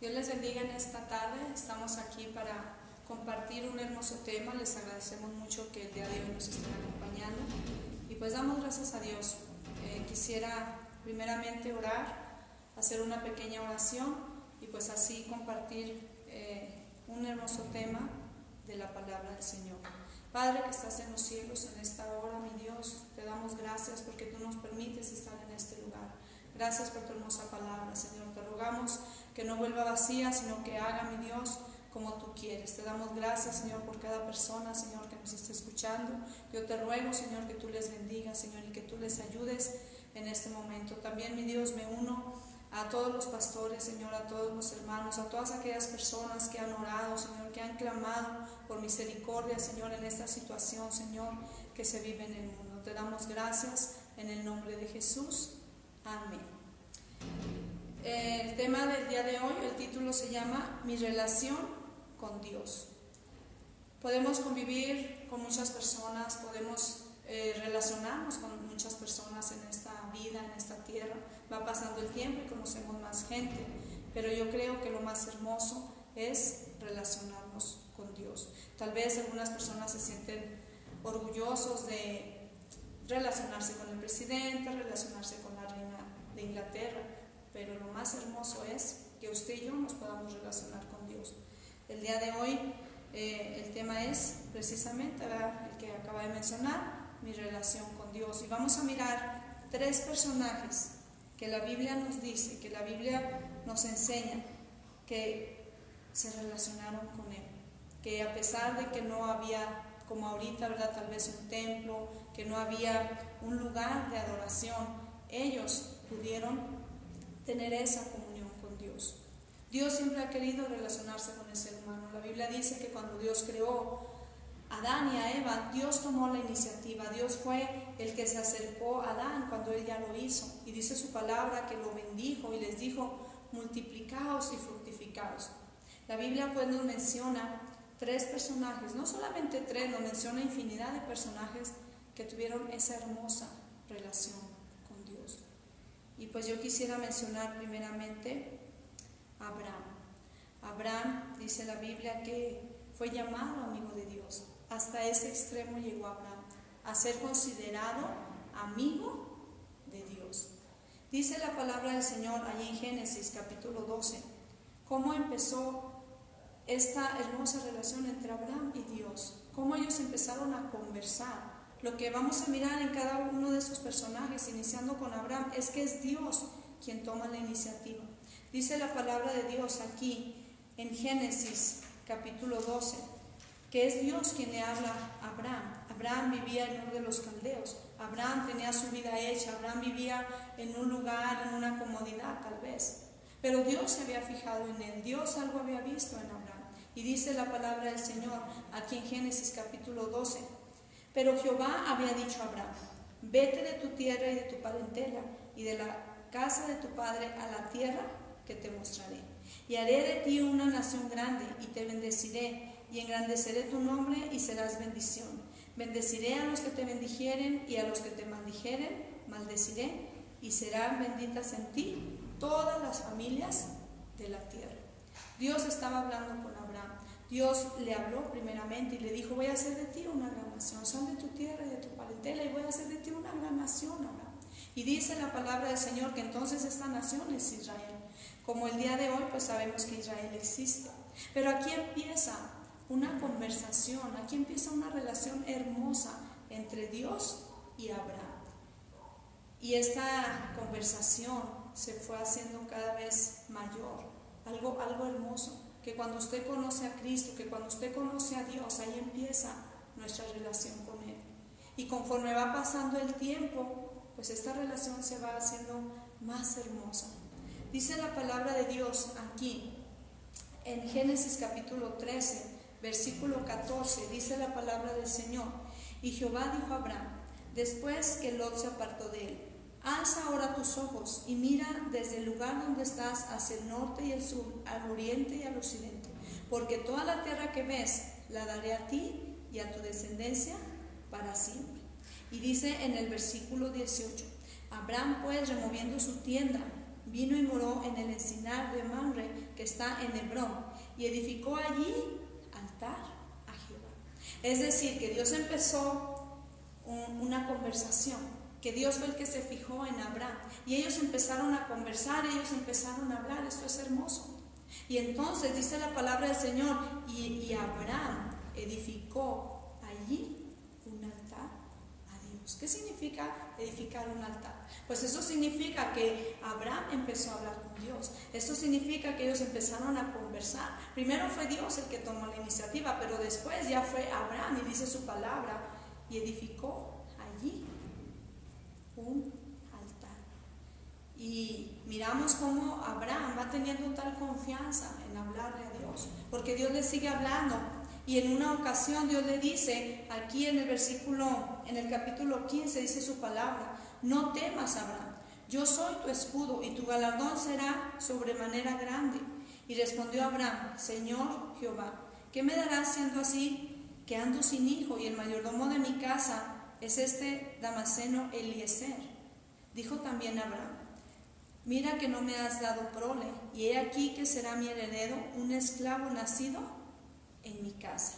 Dios les bendiga en esta tarde. Estamos aquí para compartir un hermoso tema. Les agradecemos mucho que el día de hoy nos estén acompañando y pues damos gracias a Dios. Quisiera primeramente orar, hacer una pequeña oración y pues así compartir un hermoso tema de la palabra del Señor. Padre que estás en los cielos, en esta hora, mi Dios, te damos gracias porque tú nos permites estar en este lugar. Gracias por tu hermosa palabra, Señor. Te rogamos que no vuelva vacía, sino que haga, mi Dios, como tú quieres. Te damos gracias, Señor, por cada persona, Señor, que nos esté escuchando. Yo te ruego, Señor, que tú les bendigas, Señor, y que tú les ayudes en este momento. También, mi Dios, me uno a todos los pastores, Señor, a todos los hermanos, a todas aquellas personas que han orado, Señor, que han clamado por misericordia, Señor, en esta situación, Señor, que se vive en el mundo. Te damos gracias en el nombre de Jesús. Amén. El tema del día de hoy, el título se llama Mi relación con Dios. Podemos convivir con muchas personas, podemos relacionarnos con muchas personas en esta vida, en esta tierra. Va pasando el tiempo y conocemos más gente, pero yo creo que lo más hermoso es relacionarnos con Dios. Tal vez algunas personas se sienten orgullosos de relacionarse con el presidente, relacionarse con la reina de Inglaterra, pero lo más hermoso es que usted y yo nos podamos relacionar con Dios. El día de hoy el tema es precisamente el que acaba de mencionar, mi relación con Dios, y vamos a mirar tres personajes que la Biblia nos dice, que la Biblia nos enseña que se relacionaron con Él, que a pesar de que no había, como ahorita, ¿verdad?, tal vez un templo, que no había un lugar de adoración, ellos pudieron tener esa comunión con Dios. Dios siempre ha querido relacionarse con el ser humano. La Biblia dice que cuando Dios creó a Adán y a Eva, Dios tomó la iniciativa. Dios fue el que se acercó a Adán cuando él ya lo hizo. Y dice su palabra que lo bendijo y les dijo: multiplicaos y fructificaos. La Biblia pues nos menciona tres personajes, no solamente tres, nos menciona infinidad de personajes que tuvieron esa hermosa relación con Dios. Y pues yo quisiera mencionar primeramente a Abraham. Abraham, dice la Biblia, que fue llamado amigo de Dios. Hasta ese extremo llegó Abraham, a ser considerado amigo de Dios. Dice la palabra del Señor allí en Génesis capítulo 12, cómo empezó esta hermosa relación entre Abraham y Dios, cómo ellos empezaron a conversar. Lo que vamos a mirar en cada uno de esos personajes, iniciando con Abraham, es que es Dios quien toma la iniciativa. Dice la palabra de Dios aquí en Génesis capítulo 12, que es Dios quien le habla a Abraham. Abraham vivía en Ur de los Caldeos. Abraham tenía su vida hecha. Abraham vivía en un lugar, en una comodidad tal vez. Pero Dios se había fijado en él. Dios algo había visto en Abraham. Y dice la palabra del Señor aquí en Génesis capítulo 12. Pero Jehová había dicho a Abraham: vete de tu tierra y de tu parentela y de la casa de tu padre a la tierra que te mostraré. Y haré de ti una nación grande y te bendeciré y engrandeceré tu nombre y serás bendición. Bendeciré a los que te bendijeren y a los que te maldijeren maldeciré, y serán benditas en ti todas las familias de la tierra. Dios estaba hablando con Abraham. Dios le habló primeramente y le dijo: voy a hacer de ti una gran nación. Sal de tu tierra y de tu parentela y voy a hacer de ti una gran nación, Abraham. Y dice la palabra del Señor que entonces esta nación es Israel. Como el día de hoy pues sabemos que Israel existe. Pero aquí empieza una conversación, aquí empieza una relación hermosa entre Dios y Abraham. Y esta conversación se fue haciendo cada vez mayor, algo hermoso, que cuando usted conoce a Cristo, que cuando usted conoce a Dios, ahí empieza nuestra relación con Él. Y conforme va pasando el tiempo, pues esta relación se va haciendo más hermosa. Dice la palabra de Dios aquí, en Génesis capítulo 13, versículo 14, dice la palabra del Señor: y Jehová dijo a Abraham, después que Lot se apartó de él: alza ahora tus ojos y mira desde el lugar donde estás hacia el norte y el sur, al oriente y al occidente, porque toda la tierra que ves la daré a ti y a tu descendencia para siempre. Y dice en el versículo 18: Abraham pues, removiendo su tienda, vino y moró en el encinar de Mamre, que está en Hebrón, y edificó allí altar a Jehová. Es decir, que Dios empezó una conversación, que Dios fue el que se fijó en Abraham, y ellos empezaron a conversar, ellos empezaron a hablar. Esto es hermoso. Y entonces dice la palabra del Señor, y Abraham edificó allí un altar a Dios. ¿Qué significa edificar un altar? Pues eso significa que Abraham empezó a hablar con Dios. Eso significa que ellos empezaron a conversar. Primero fue Dios el que tomó la iniciativa, pero después ya fue Abraham, y dice su palabra, y edificó allí un altar. Y miramos cómo Abraham va teniendo tal confianza en hablarle a Dios, porque Dios le sigue hablando. Y en una ocasión Dios le dice, aquí en el capítulo 15 dice su palabra: no temas, Abraham, yo soy tu escudo y tu galardón será sobremanera grande. Y respondió Abraham: Señor Jehová, ¿qué me darás siendo así, que ando sin hijo, y el mayordomo de mi casa es este Damaseno Eliezer? Dijo también Abraham: mira que no me has dado prole, y he aquí que será mi heredero un esclavo nacido en mi casa.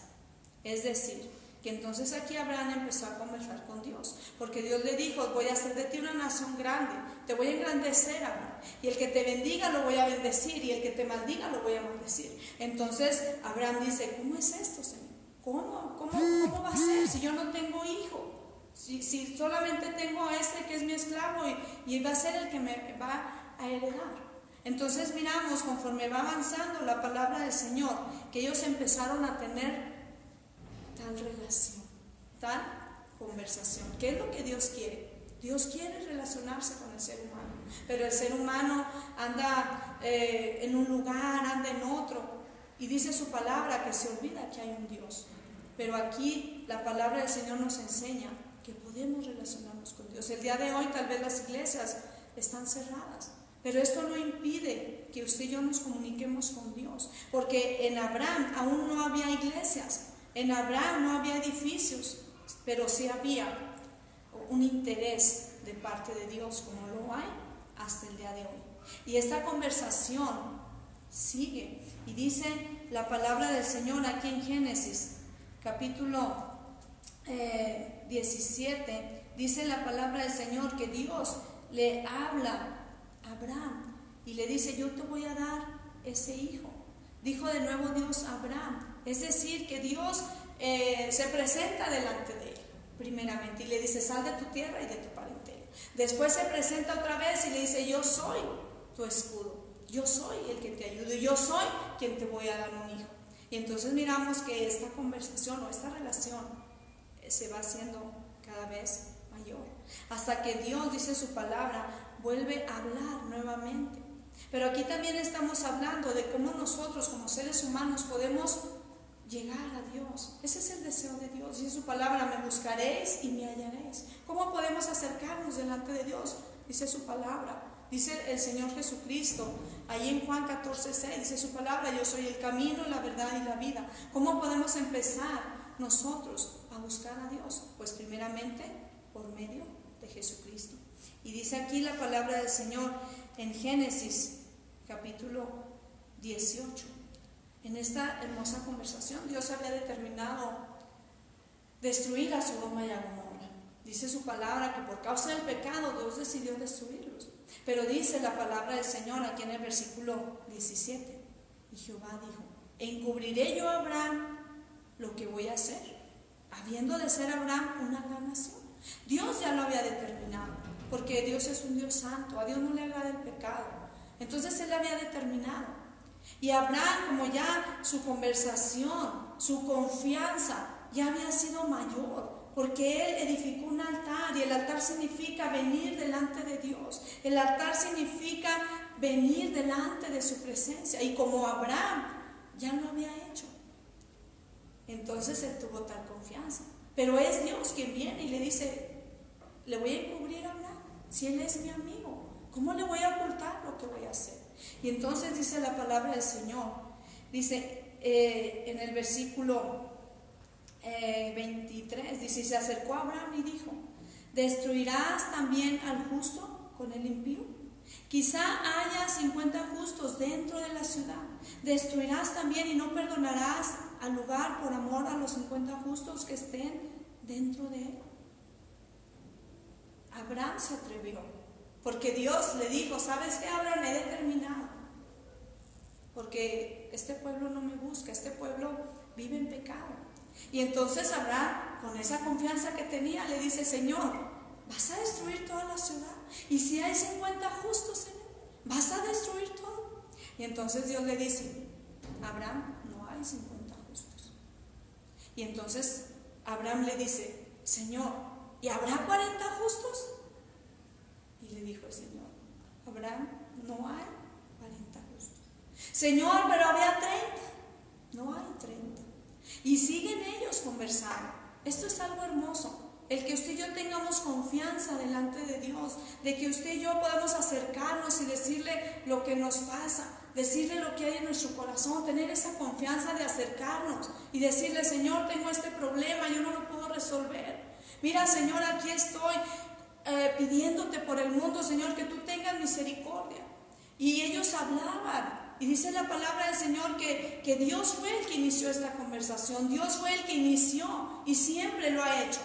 Es decir, que entonces aquí Abraham empezó a conversar con Dios, porque Dios le dijo: voy a hacer de ti una nación grande, te voy a engrandecer, Abraham, y el que te bendiga lo voy a bendecir, y el que te maldiga lo voy a maldecir. Entonces Abraham dice: ¿cómo es esto, Señor? ¿Cómo va a ser si yo no tengo hijo? Si solamente tengo a este que es mi esclavo, y va a ser el que me va a heredar. Entonces miramos, conforme va avanzando la palabra del Señor, que ellos empezaron a tener tal relación, tal conversación. ¿Qué es lo que Dios quiere? Dios quiere relacionarse con el ser humano, pero el ser humano anda en un lugar, anda en otro, y dice su palabra que se olvida que hay un Dios. Pero aquí la palabra del Señor nos enseña que podemos relacionarnos con Dios. El día de hoy tal vez las iglesias están cerradas, pero esto no impide que usted y yo nos comuniquemos con Dios, porque en Abraham aún no había iglesias, en Abraham no había edificios, pero sí había un interés de parte de Dios, como lo hay hasta el día de hoy. Y esta conversación sigue, y dice la palabra del Señor aquí en Génesis capítulo 17, dice la palabra del Señor que Dios le habla a Abraham y le dice: yo te voy a dar ese hijo. Dijo de nuevo Dios a Abraham, es decir, que Dios se presenta delante de él primeramente y le dice: sal de tu tierra y de tu parentela. Después se presenta otra vez y le dice: yo soy tu escudo, yo soy el que te ayudo, y yo soy quien te voy a dar un hijo. Y entonces miramos que esta conversación o esta relación se va haciendo cada vez mayor, hasta que Dios, dice su palabra, vuelve a hablar nuevamente. Pero aquí también estamos hablando de cómo nosotros como seres humanos podemos llegar a Dios. Ese es el deseo de Dios. Dice su palabra: me buscaréis y me hallaréis. ¿Cómo podemos acercarnos delante de Dios? Dice su palabra. Dice el Señor Jesucristo, ahí en Juan 14:6, dice su palabra: yo soy el camino, la verdad y la vida. ¿Cómo podemos empezar nosotros a buscar a Dios? Pues primeramente por medio de Jesucristo. Y dice aquí la palabra del Señor en Génesis capítulo 18. En esta hermosa conversación Dios había determinado destruir a Sodoma y a Gomorra. Dice su palabra que por causa del pecado Dios decidió destruirlos. Pero dice la palabra del Señor aquí en el versículo 17: y Jehová dijo: encubriré yo a Abraham lo que voy a hacer, habiendo de ser Abraham una gran nación. Dios ya lo había determinado, porque Dios es un Dios santo, a Dios no le agrada el pecado. Entonces Él había determinado. Y Abraham, como ya su conversación, su confianza ya había sido mayor, porque él edificó un altar, y el altar significa venir delante de Dios. El altar significa venir delante de su presencia, y como Abraham ya lo había hecho, entonces él tuvo tal confianza. Pero es Dios quien viene y le dice: le voy a encubrir a Abraham, si él es mi amigo, ¿cómo le voy a ocultar lo que voy a hacer? Y entonces dice la palabra del Señor, dice en el versículo 23, dice: y se acercó a Abraham y dijo: ¿destruirás también al justo con el impío? Quizá haya 50 justos dentro de la ciudad. Destruirás también y no perdonarás al lugar por amor a los 50 justos que estén dentro de él. Abraham se atrevió, porque Dios le dijo: ¿sabes qué, Abraham? Me he determinado, porque este pueblo no me busca, este pueblo vive en pecado. Y entonces Abraham, con esa confianza que tenía, le dice: Señor, ¿vas a destruir toda la ciudad? Y si hay 50 justos en él, ¿vas a destruir todo? Y entonces Dios le dice: Abraham, no hay 50 justos. Y entonces Abraham le dice: Señor, ¿y habrá 40 justos? Y le dijo el Señor: Abraham, no hay 40 justos. Señor, pero había 30. No hay 30. Y siguen ellos conversando. Esto es algo hermoso. El que usted y yo tengamos confianza delante de Dios, de que usted y yo podamos acercarnos y decirle lo que nos pasa, decirle lo que hay en nuestro corazón, tener esa confianza de acercarnos y decirle: Señor, tengo este problema, yo no lo puedo resolver. Mira, Señor, aquí estoy pidiéndote por el mundo, Señor, que tú tengas misericordia. Y ellos hablaban. Y dice la palabra del Señor que Dios fue el que inició esta conversación. Dios fue el que inició y siempre lo ha hecho.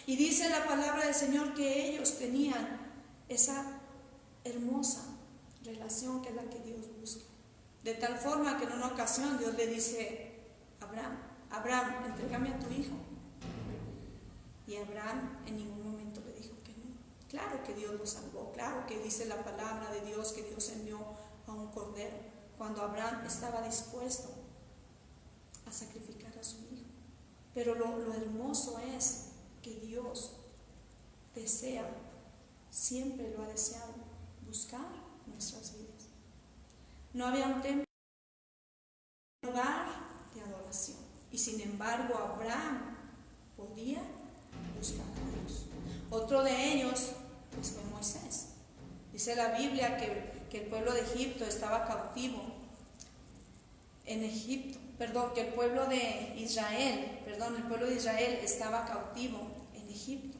Y dice la palabra del Señor que ellos tenían esa hermosa relación que es la que Dios busca. De tal forma que en una ocasión Dios le dice: Abraham, entrégame a tu hijo. Y Abraham en ningún momento le dijo que no. Claro que Dios lo salvó, claro que dice la palabra de Dios que Dios envió a un cordero cuando Abraham estaba dispuesto a sacrificar a su hijo. Pero lo hermoso es que Dios desea, siempre lo ha deseado, buscar nuestras vidas. No había un templo, un lugar de adoración, y sin embargo Abraham podía buscar a Dios. Otro de ellos pues fue Moisés. Dice la Biblia que el pueblo de Egipto estaba cautivo en Egipto, que el pueblo de Israel estaba cautivo en Egipto.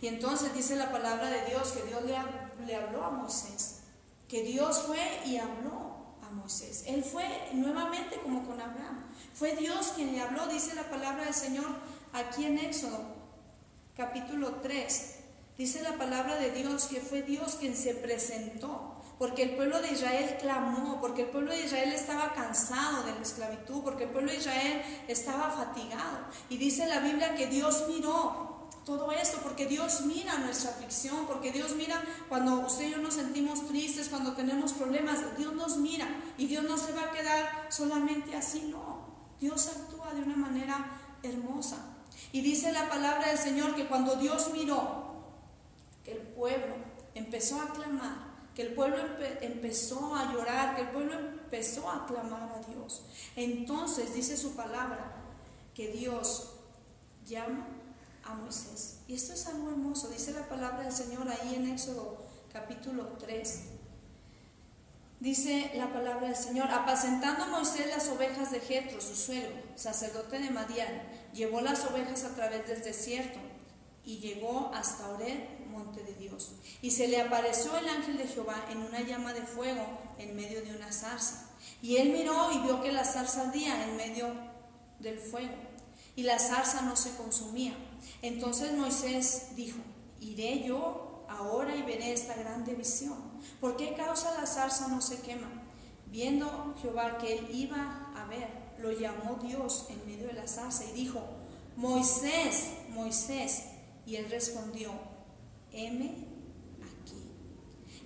Y entonces dice la palabra de Dios que Dios le habló a Moisés, que Dios fue y habló a Moisés. Él fue nuevamente como con Abraham. Fue Dios quien le habló, dice la palabra del Señor aquí en Éxodo, capítulo 3. Dice la palabra de Dios que fue Dios quien se presentó, porque el pueblo de Israel clamó, porque el pueblo de Israel estaba cansado de la esclavitud, porque el pueblo de Israel estaba fatigado. Y dice la Biblia que Dios miró todo esto, porque Dios mira nuestra aflicción, porque Dios mira cuando usted y yo nos sentimos tristes, cuando tenemos problemas. Dios nos mira y Dios no se va a quedar solamente así, no. Dios actúa de una manera hermosa. Y dice la palabra del Señor que cuando Dios miró que el pueblo empezó a clamar, que el pueblo empezó a llorar, que el pueblo empezó a clamar a Dios, entonces dice su palabra que Dios llama a Moisés. Y esto es algo hermoso. Dice la palabra del Señor ahí en Éxodo capítulo 3. Dice la palabra del Señor: apacentando Moisés las ovejas de Jetro, su suegro, sacerdote de Madián, llevó las ovejas a través del desierto y llegó hasta Horeb, monte de Dios. Y se le apareció el ángel de Jehová en una llama de fuego en medio de una zarza. Y él miró y vio que la zarza ardía en medio del fuego, y la zarza no se consumía. Entonces Moisés dijo: iré yo ahora y veré esta grande visión. ¿Por qué causa la zarza no se quema? Viendo Jehová que él iba a ver, lo llamó Dios en medio de la zarza y dijo: Moisés, Moisés. Y él respondió: heme aquí.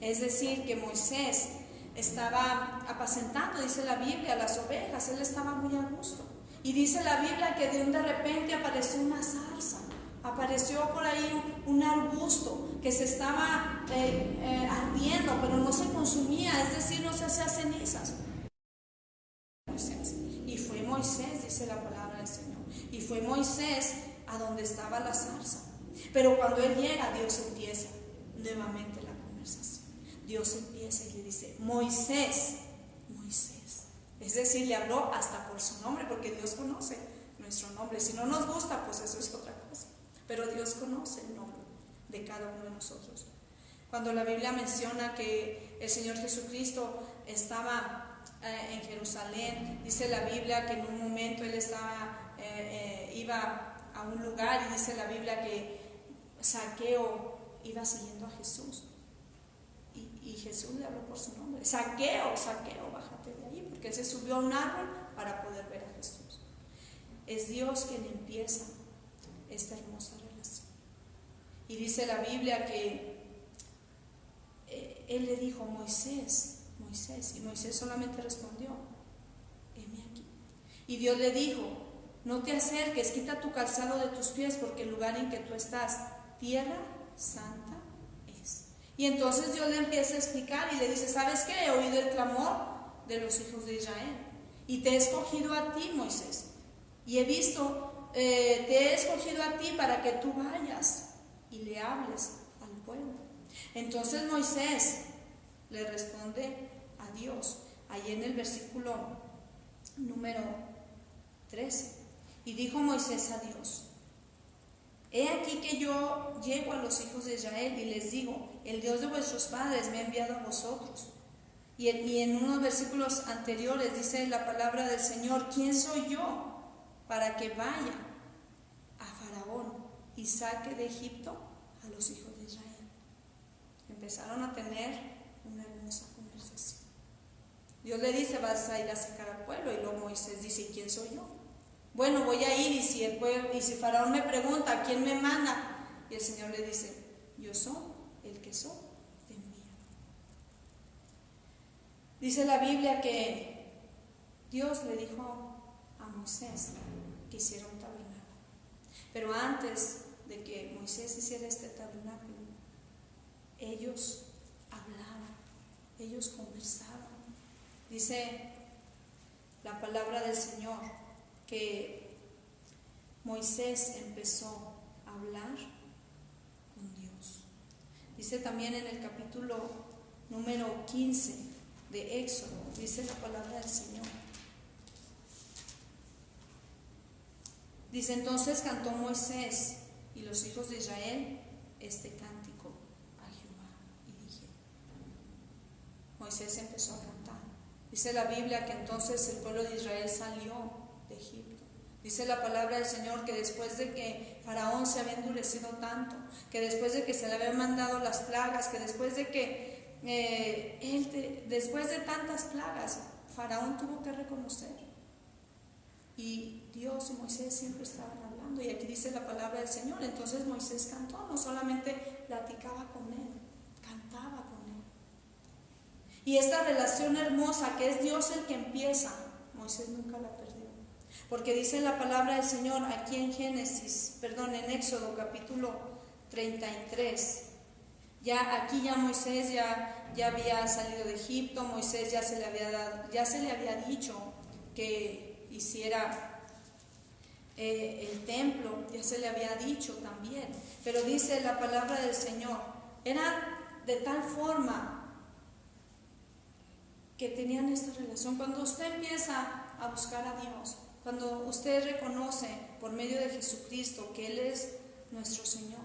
Es decir, que Moisés estaba apacentando, dice la Biblia, las ovejas. Él estaba muy a gusto. Y dice la Biblia que de repente apareció una zarza, apareció por ahí un arbusto que se estaba ardiendo, pero no se consumía, es decir, no se hacía cenizas. Y fue Moisés, dice la palabra del Señor, y fue Moisés a donde estaba la zarza. Pero cuando él llega, Dios empieza nuevamente la conversación. Dios empieza y le dice: Moisés, Moisés. Es decir, le habló hasta por su nombre, porque Dios conoce nuestro nombre. Si no nos gusta, pues eso es otra cosa. Pero Dios conoce el nombre de cada uno de nosotros. Cuando la Biblia menciona que el Señor Jesucristo estaba en Jerusalén, dice la Biblia que en un momento Él iba a un lugar, y dice la Biblia que Zaqueo iba siguiendo a Jesús. Y Jesús le habló por su nombre: Zaqueo, Zaqueo, bájate de ahí, porque Él se subió a un árbol para poder ver a Jesús. Es Dios quien empieza esta hermosa relación. Y dice la Biblia que Él le dijo: Moisés, Moisés, y Moisés solamente respondió: heme aquí. Y Dios le dijo: no te acerques, quita tu calzado de tus pies, porque el lugar en que tú estás, tierra santa es. Y entonces Dios le empieza a explicar y le dice: ¿sabes qué? He oído el clamor de los hijos de Israel, y te he escogido a ti, Moisés, y he visto, te he escogido a ti para que tú vayas y le hables al pueblo. Entonces Moisés le responde a Dios, ahí en el versículo número 13. Y dijo Moisés a Dios: he aquí que yo llego a los hijos de Israel y les digo: el Dios de vuestros padres me ha enviado a vosotros. Y en unos versículos anteriores dice la palabra del Señor: ¿quién soy yo para que vaya a Faraón y saque de Egipto a los hijos de Israel? Empezaron a tener una hermosa conversación. Dios le dice: vas a ir a sacar al pueblo. Y luego Moisés dice: ¿y quién soy yo? Bueno, voy a ir, y si Faraón me pregunta: ¿quién me manda? Y el Señor le dice: yo soy el que soy, te envía. Dice la Biblia que Dios le dijo a Moisés que hiciera un tabernáculo. Pero antes de que Moisés hiciera este tabernáculo, ellos hablaban, ellos conversaban. Dice la palabra del Señor que Moisés empezó a hablar con Dios. Dice también en el capítulo número 15 de Éxodo, dice la palabra del Señor. Dice: entonces cantó Moisés y los hijos de Israel este cántico a Jehová, y dije. Moisés empezó a cantar. Dice la Biblia que entonces el pueblo de Israel salió de Egipto. Dice la palabra del Señor que después de que Faraón se había endurecido tanto, que después de que se le habían mandado las plagas, que después de que después de tantas plagas, Faraón tuvo que reconocer. Y Dios y Moisés siempre estaban hablando. Y aquí dice la palabra del Señor: entonces Moisés cantó, no solamente platicaba con él, cantaba con él. Y esta relación hermosa que es Dios el que empieza, Moisés nunca la perdió. Porque dice la palabra del Señor aquí en en Éxodo capítulo 33. Aquí Moisés ya había salido de Egipto. Moisés ya se le había dicho que hiciera el templo, ya se le había dicho también. Pero dice la palabra del Señor, era de tal forma que tenían esta relación. Cuando usted empieza a buscar a Dios, cuando usted reconoce por medio de Jesucristo que Él es nuestro Señor,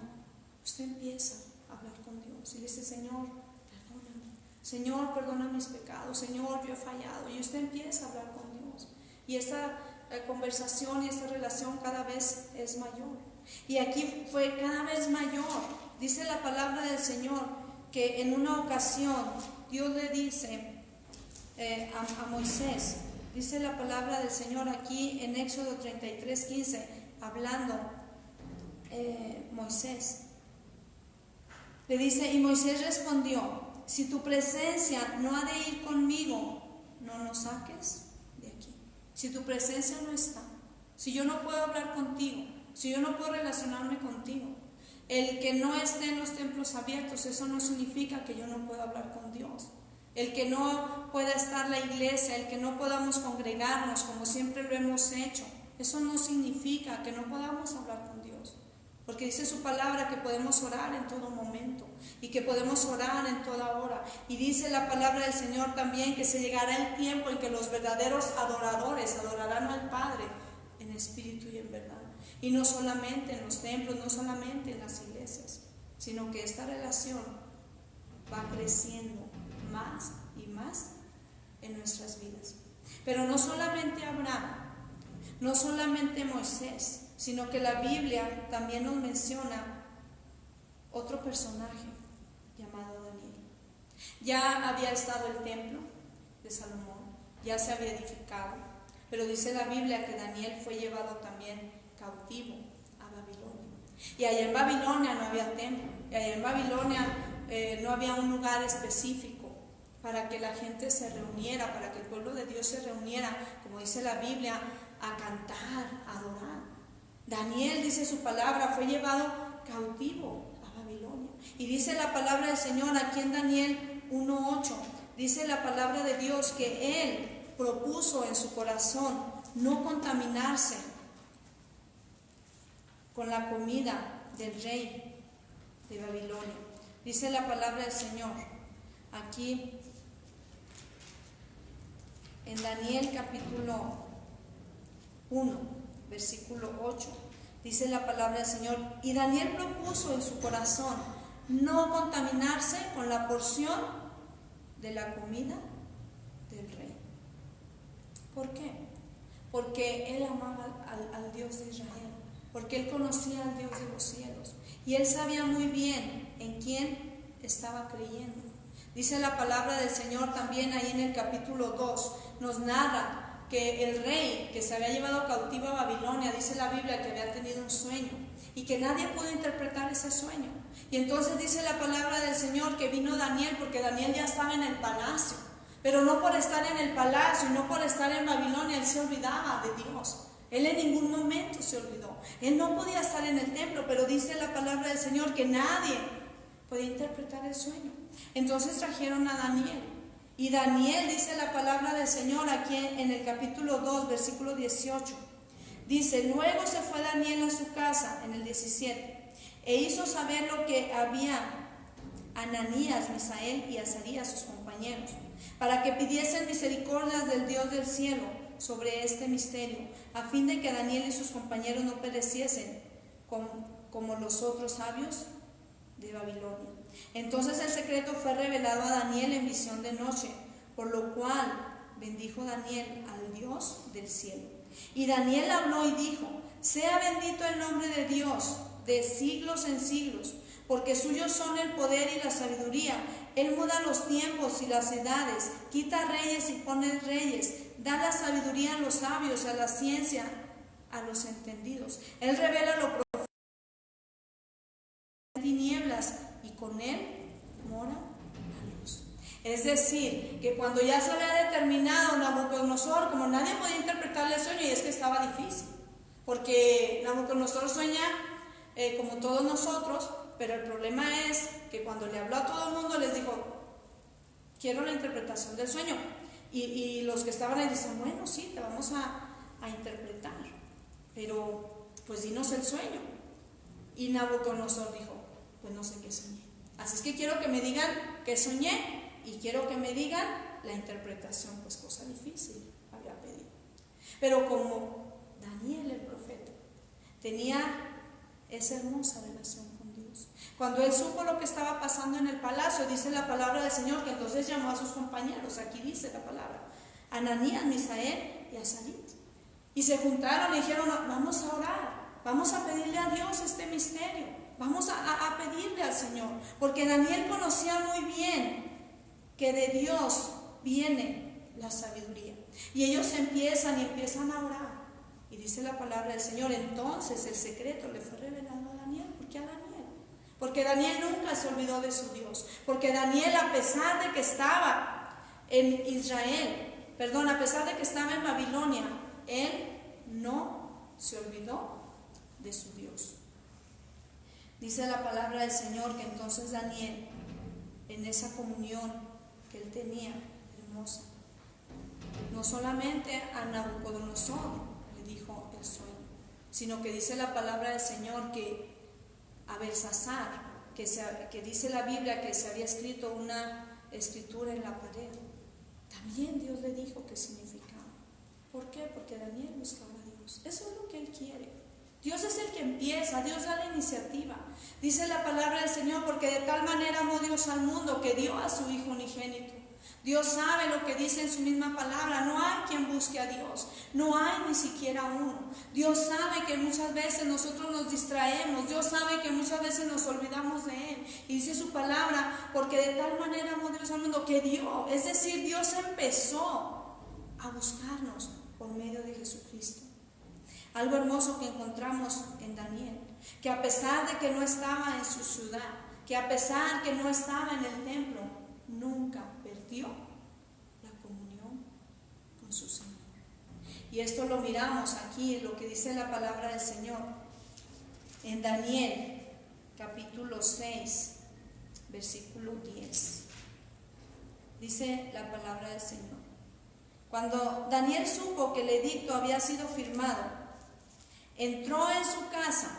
usted empieza a hablar con Dios y le dice: Señor, perdóname. Señor, perdona mis pecados. Señor, yo he fallado. Y usted empieza a hablar con Dios. Y esta conversación y esta relación cada vez es mayor. Y aquí fue cada vez mayor. Dice la palabra del Señor que en una ocasión Dios le dice a Moisés, dice la palabra del Señor aquí en Éxodo 33:15, hablando Moisés. Le dice: y Moisés respondió: si tu presencia no ha de ir conmigo, no nos saques de aquí. Si tu presencia no está, si yo no puedo hablar contigo, si yo no puedo relacionarme contigo, el que no esté en los templos abiertos, eso no significa que yo no pueda hablar con Dios. El que no pueda estar la iglesia, el que no podamos congregarnos como siempre lo hemos hecho, eso no significa que no podamos hablar con Dios. Porque dice su palabra que podemos orar en todo momento y que podemos orar en toda hora. Y dice la palabra del Señor también que se llegará el tiempo en que los verdaderos adoradores adorarán al Padre en espíritu y en verdad. Y no solamente en los templos, no solamente en las iglesias, sino que esta relación va creciendo más y más en nuestras vidas. Pero no solamente Abraham, no solamente Moisés, sino que la Biblia también nos menciona otro personaje llamado Daniel. Ya había estado el templo de Salomón, ya se había edificado, pero dice la Biblia que Daniel fue llevado también cautivo a Babilonia. Y allá en Babilonia no había templo, y allá en Babilonia no había un lugar específico para que la gente se reuniera, para que el pueblo de Dios se reuniera, como dice la Biblia, a cantar, a adorar. Daniel, dice su palabra, fue llevado cautivo a Babilonia. Y dice la palabra del Señor aquí en Daniel 1:8, dice la palabra de Dios que Él propuso en su corazón no contaminarse con la comida del rey de Babilonia. Dice la palabra del Señor aquí en Daniel capítulo 1, versículo 8. Dice la palabra del Señor: y Daniel propuso en su corazón no contaminarse con la porción de la comida del rey. ¿Por qué? Porque él amaba al Dios de Israel, porque él conocía al Dios de los cielos y él sabía muy bien en quién estaba creyendo. Dice la palabra del Señor también ahí en el capítulo 2, nos narra que el rey que se había llevado cautivo a Babilonia, dice la Biblia que había tenido un sueño y que nadie pudo interpretar ese sueño. Y entonces dice la palabra del Señor que vino Daniel, porque Daniel ya estaba en el palacio, pero no por estar en el palacio y no por estar en Babilonia él se olvidaba de Dios. Él en ningún momento se olvidó. Él no podía estar en el templo, pero dice la palabra del Señor que nadie podía interpretar el sueño. Entonces trajeron a Daniel. Y Daniel, dice la palabra del Señor aquí en el capítulo 2, versículo 18. Dice: luego se fue Daniel a su casa, en el 17, e hizo saber lo que había Ananías, Misael y Azarías, sus compañeros, para que pidiesen misericordias del Dios del cielo sobre este misterio, a fin de que Daniel y sus compañeros no pereciesen como los otros sabios de Babilonia. Entonces el secreto fue revelado a Daniel en visión de noche, por lo cual bendijo Daniel al Dios del cielo. Y Daniel habló y dijo: sea bendito el nombre de Dios de siglos en siglos, porque suyos son el poder y la sabiduría. Él muda los tiempos y las edades, quita reyes y pone reyes, da la sabiduría a los sabios, a la ciencia a los entendidos. Él revela lo profundo de las tinieblas, y con él mora la luz. Es decir, que cuando ya se había determinado Nabucodonosor, como nadie podía interpretarle el sueño, y es que estaba difícil, porque Nabucodonosor sueña como todos nosotros, pero el problema es que cuando le habló a todo el mundo les dijo: quiero la interpretación del sueño. Y los que estaban ahí dicen: bueno, sí, te vamos a interpretar, pero pues dinos el sueño. Y Nabucodonosor dijo: pues no sé qué soñé. Así es que quiero que me digan qué soñé y quiero que me digan la interpretación. Pues cosa difícil había pedido. Pero como Daniel el profeta tenía esa hermosa relación con Dios, cuando él supo lo que estaba pasando en el palacio, dice la palabra del Señor que entonces llamó a sus compañeros, aquí dice la palabra, Ananías, Misael y Azarías, y se juntaron y dijeron: vamos a orar, vamos a pedirle a Dios este misterio, vamos a pedirle al Señor, porque Daniel conocía muy bien que de Dios viene la sabiduría. Y ellos empiezan a orar, y dice la palabra del Señor, entonces el secreto le fue revelado a Daniel. ¿Por qué a Daniel? Porque Daniel nunca se olvidó de su Dios, porque Daniel, a pesar de que estaba en Israel, a pesar de que estaba en Babilonia, él no se olvidó de su Dios. Dice la palabra del Señor que entonces Daniel, en esa comunión que él tenía, hermosa, no solamente a Nabucodonosor le dijo el sueño, sino que dice la palabra del Señor que a Belsasar, que dice la Biblia que se había escrito una escritura en la pared, también Dios le dijo qué significaba. ¿Por qué? Porque Daniel buscaba a Dios. Eso es lo que él quiere. Dios es el que empieza, Dios da la iniciativa. Dice la palabra del Señor, porque de tal manera amó Dios al mundo que dio a su Hijo unigénito. Dios sabe lo que dice en su misma palabra. No hay quien busque a Dios, no hay ni siquiera uno. Dios sabe que muchas veces nosotros nos distraemos, Dios sabe que muchas veces nos olvidamos de Él. Y dice su palabra, porque de tal manera amó Dios al mundo que dio. Es decir, Dios empezó a buscarnos por medio de Jesucristo. Algo hermoso que encontramos en Daniel, que a pesar de que no estaba en su ciudad, que a pesar que no estaba en el templo, nunca perdió la comunión con su Señor. Y esto lo miramos aquí en lo que dice la palabra del Señor en Daniel capítulo 6 versículo 10. Dice la palabra del Señor: cuando Daniel supo que el edicto había sido firmado, entró en su casa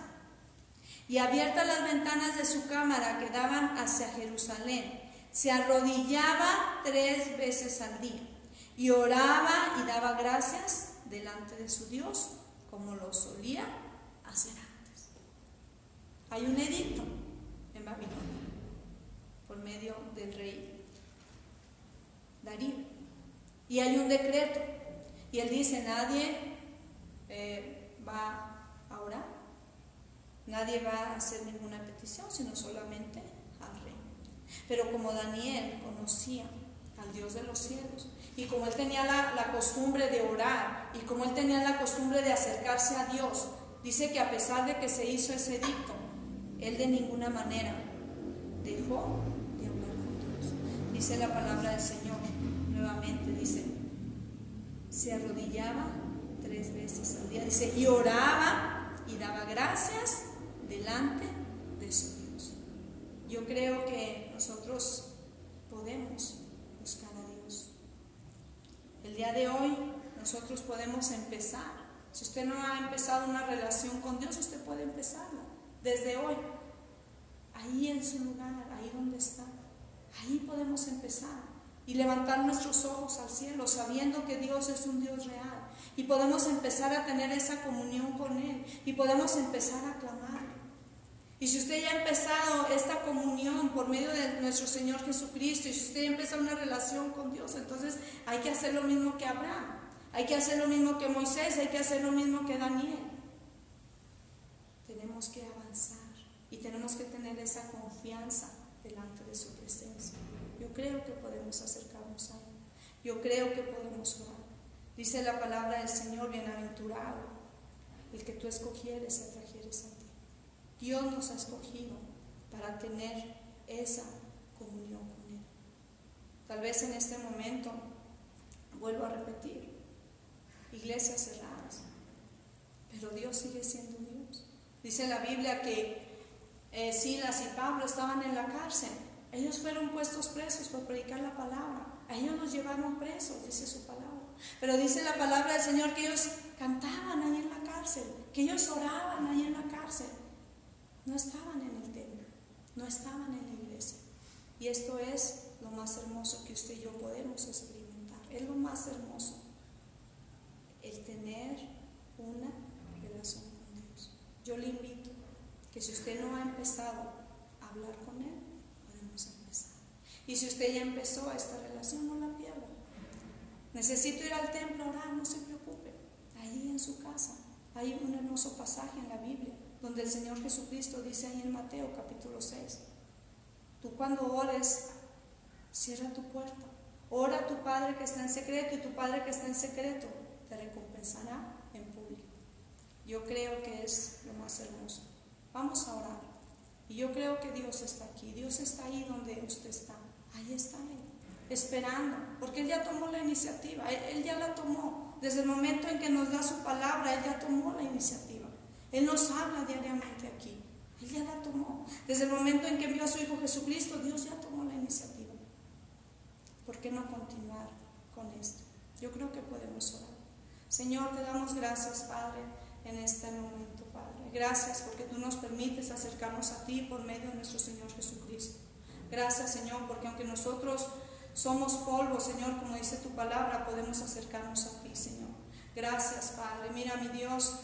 y, abiertas las ventanas de su cámara que daban hacia Jerusalén, se arrodillaba 3 veces al día y oraba y daba gracias delante de su Dios, como lo solía hacer antes. Hay un edicto en Babilonia por medio del rey Darío, y hay un decreto, y él dice: nadie va a orar, nadie va a hacer ninguna petición, sino solamente al rey. Pero como Daniel conocía al Dios de los cielos, y como él tenía la costumbre de orar, y como él tenía la costumbre de acercarse a Dios, dice que a pesar de que se hizo ese edicto, él de ninguna manera dejó de hablar con Dios. Dice la palabra del Señor nuevamente, dice: se arrodillaba 3 veces al día, dice, y oraba y daba gracias delante de su Dios. Yo creo que nosotros podemos buscar a Dios. El día de hoy nosotros podemos empezar. Si usted no ha empezado una relación con Dios, usted puede empezarla desde hoy, ahí en su lugar, ahí donde está. Ahí podemos empezar y levantar nuestros ojos al cielo, sabiendo que Dios es un Dios real, y podemos empezar a tener esa comunión con Él, y podemos empezar a clamarle. Y si usted ya ha empezado esta comunión por medio de nuestro Señor Jesucristo, y si usted ya ha empezado una relación con Dios, entonces hay que hacer lo mismo que Abraham, hay que hacer lo mismo que Moisés, hay que hacer lo mismo que Daniel. Tenemos que avanzar y tenemos que tener esa confianza delante de su presencia. Yo creo que podemos acercarnos a Él, yo creo que podemos orar. Dice la palabra del Señor: bienaventurado el que tú escogieres y atrajeres a ti. Dios nos ha escogido para tener esa comunión con Él. Tal vez en este momento, vuelvo a repetir, iglesias cerradas, pero Dios sigue siendo Dios. Dice la Biblia que Silas y Pablo estaban en la cárcel. Ellos fueron puestos presos por predicar la palabra. A ellos los llevaron presos, dice su palabra. Pero dice la palabra del Señor que ellos cantaban ahí en la cárcel, que ellos oraban ahí en la cárcel. No estaban en el templo, no estaban en la iglesia. Y esto es lo más hermoso que usted y yo podemos experimentar. Es lo más hermoso, el tener una relación con Dios. Yo le invito que si usted no ha empezado a hablar con Él, podemos empezar. Y si usted ya empezó esta relación, no la pierda. Necesito ir al templo a orar, no se preocupe. Ahí en su casa hay un hermoso pasaje en la Biblia donde el Señor Jesucristo dice ahí en Mateo capítulo 6: tú cuando ores, cierra tu puerta, ora a tu Padre que está en secreto, y tu Padre que está en secreto te recompensará en público. Yo creo que es lo más hermoso. Vamos a orar. Y yo creo que Dios está aquí, Dios está ahí donde usted está. Ahí está Él, esperando, porque Él ya tomó la iniciativa, Él ya la tomó. Desde el momento en que nos da su palabra, Él ya tomó la iniciativa. Él nos habla diariamente aquí, Él ya la tomó. Desde el momento en que envió a su Hijo Jesucristo, Dios ya tomó la iniciativa. ¿Por qué no continuar con esto? Yo creo que podemos orar. Señor, te damos gracias, Padre, en este momento, Padre. Gracias porque tú nos permites acercarnos a ti por medio de nuestro Señor Jesucristo. Gracias, Señor, porque aunque nosotros somos polvo, Señor, como dice tu palabra, podemos acercarnos a ti, Señor. Gracias, Padre. Mira, mi Dios,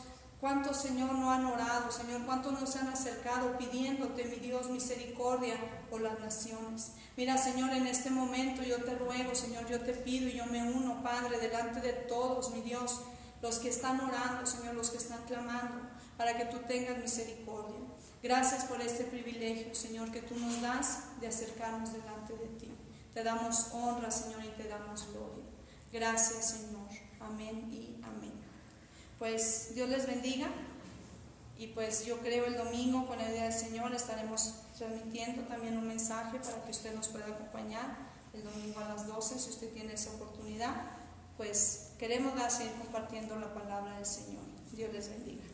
¿Cuántos, Señor, no han orado, Señor? ¿Cuántos no se han acercado pidiéndote, mi Dios, misericordia por las naciones? Mira, Señor, en este momento yo te ruego, Señor, yo te pido y yo me uno, Padre, delante de todos, mi Dios, los que están orando, Señor, los que están clamando, para que tú tengas misericordia. Gracias por este privilegio, Señor, que tú nos das de acercarnos delante de ti. Te damos honra, Señor, y te damos gloria. Gracias, Señor. Amén y amén. Pues Dios les bendiga. Y pues yo creo el domingo con el Día del Señor estaremos transmitiendo también un mensaje para que usted nos pueda acompañar el domingo a las 12, si usted tiene esa oportunidad. Pues queremos seguir compartiendo la palabra del Señor. Dios les bendiga.